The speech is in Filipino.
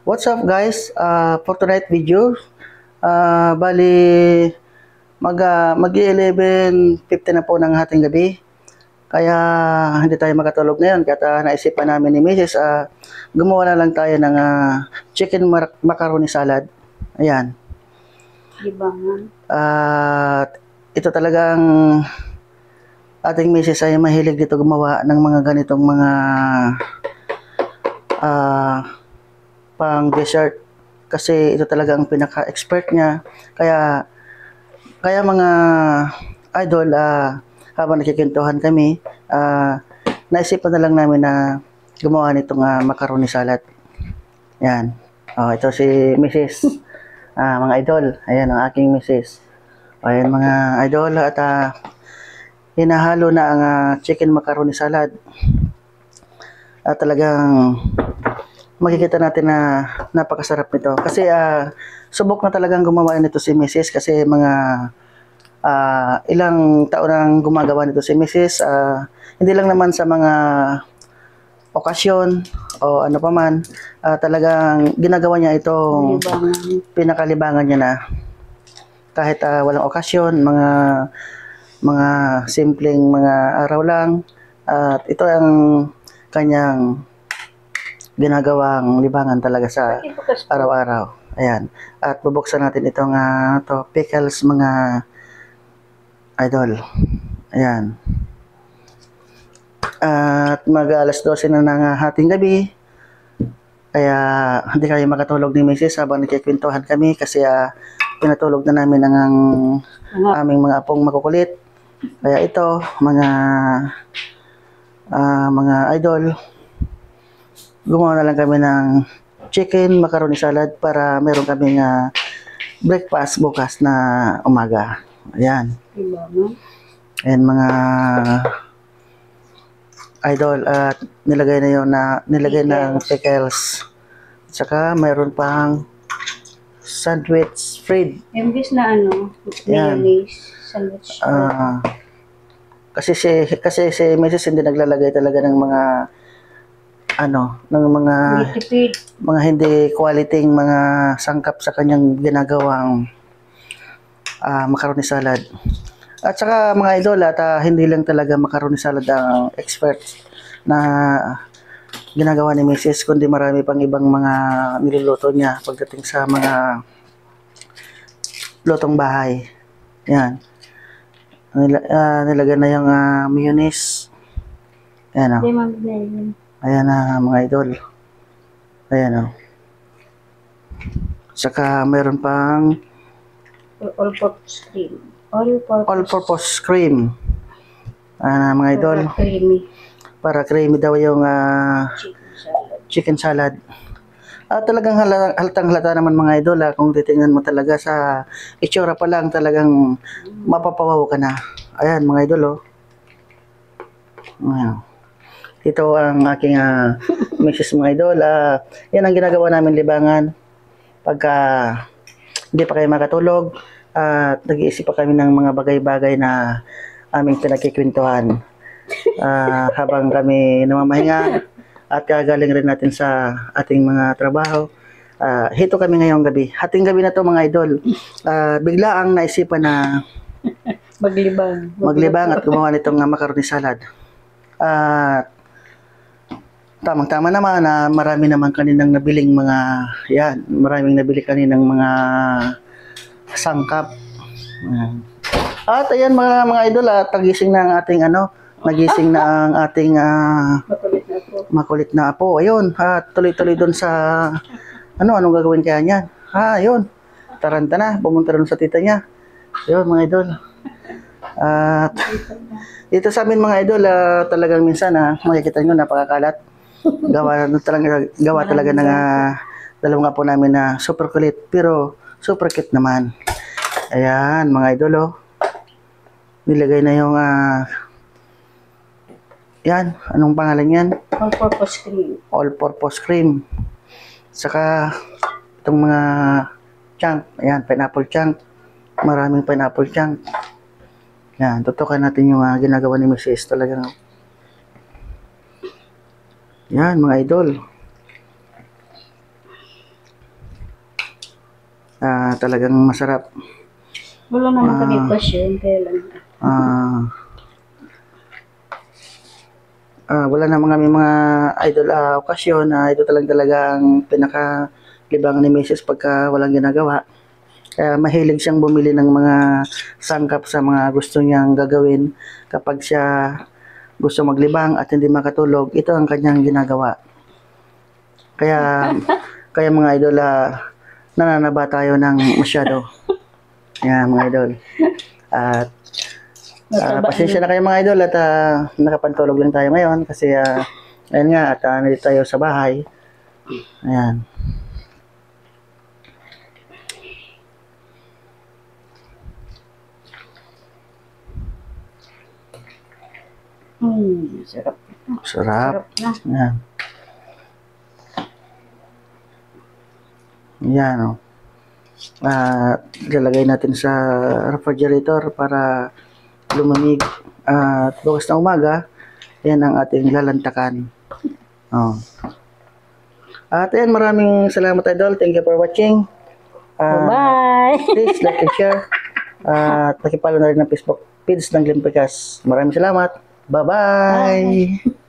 What's up guys? For tonight video, bali mag-11:50 na po ng hating gabi. Kaya hindi tayo makatulog ngayon. Kaya naisipan namin ni Mrs. Gumawa na lang tayo ng chicken macaroni salad. Ayan. Libangan. At ito talagang ating Mrs. ay mahilig dito gumawa ng mga ganitong mga pang dessert. Kasi ito talaga ang pinaka-expert niya. Kaya mga idol, habang nakikintuhan kami, naisipan na lang namin na gumawa nitong macaroni salad. Yan. Ito si Mrs. Mga idol. Ayan ang aking Mrs. Ayan mga idol. At hinahalo na ang chicken macaroni salad. At talagang makikita natin na napakasarap nito. Kasi subok na talagang gumawa nito si Mrs. Kasi mga ilang taon nang gumagawa nito si Mrs. Hindi lang naman sa mga okasyon o ano pa man, talagang ginagawa niya itong pinakalibangan niya na kahit walang okasyon, mga simpleng mga araw lang, at ito ang kanyang ginagawang libangan talaga sa araw-araw. Ayan. At bubuksan natin itong pickles mga idol. Ayan. At mag-alas 12 na ng hating gabi. Kaya hindi kayo makatulog ni Mrs. habang nagkikwentuhan kami kasi pinatulog na namin ang aming mga apong makukulit. Kaya ito, mga idol, gumawa na lang kami ng chicken macaroni salad para meron kaming breakfast bukas na umaga. Ayan. Ayan mga idol, at nilagay na ng pickles. Saka mayroon pang sandwich bread. Imbis na mayonnaise, sandwich. Kasi si Mrs. hindi naglalagay talaga ng mga mga hindi quality mga sangkap sa kanyang ginagawang macaroni salad. At saka mga idol, at hindi lang talaga macaroni salad ang expert na ginagawa ni Mrs. kundi marami pang ibang mga niluluto niya pagdating sa mga lutong bahay. Yan. Nilagyan na yung mayonnaise. Ayan o. Ayan mga idol. Ayan o. Saka mayroon pang all-purpose cream. All-purpose cream. Mga idol. Para creamy daw yung chicken salad. Talagang halatang halata naman mga idol. Kung titingnan mo talaga sa itsura pa lang, talagang mapapawaw ka na. Ayan mga idol. Ayan. Ito ang aking Mrs. mga idol. Yan ang ginagawa namin libangan. Pagka hindi pa kayo makatulog, at nag-iisip pa kami ng mga bagay-bagay na aming pinagkikwentuhan habang kami namamahinga at kagaling rin natin sa ating mga trabaho. Hito kami ngayong gabi. Hating gabi na to mga idol. Bigla ang naisipan na maglibang at gumawa nitong macaroni salad. Tamang-tama naman na marami naman kaninang nabiling maraming nabili kaninang mga sangkap. At ayan mga idol, nagising na ang ating nagising na ang ating makulit na apo. Ayun, tuloy-tuloy doon sa anong gagawin kaya niyan? Ayun. Taranta na, pumunta doon sa tita niya. Ayun mga idol. At dito sa amin mga idol, talagang minsan makikita nyo napakakalat. Gawa talaga ng dalawang apo namin na super kulit, pero super cute naman. Ayan, mga idol, nilagay na yung, yan, anong pangalan yan? All-purpose cream. All-purpose cream. Saka, itong mga chunk, ayan, pineapple chunk. Maraming pineapple chunk. Yan, tutukan natin yung ginagawa ni Mrs. Talagang, yan, mga idol. Talagang masarap. Wala naman kami pasyon, kaya lang. Wala naman kami mga idol okasyon na ito talagang pinaka-libang ni Mrs. pagka walang ginagawa. Kaya mahilig siyang bumili ng mga sangkap sa mga gusto niyang gagawin kapag siya gusto maglibang at hindi makatulog. Ito ang kanyang ginagawa. Kaya mga idol, nananaba tayo ng masyado. Yan mga idol. At pasensya na kayo mga idol at nakapantulog lang tayo ngayon kasi ayun nga at nandito tayo sa bahay. Ayan. Sarap. Sarap. Sarap na. Ayan. Yan, oh. Lalagay natin sa refrigerator para lumamig. At bukas na umaga, yan ang ating lalantakan. Oh. At ayan, maraming salamat idol. Thank you for watching. Bye-bye! Please like and share. At pakipalo na rin ng Facebook page ng Glenn Picas. Maraming salamat. Bye-bye!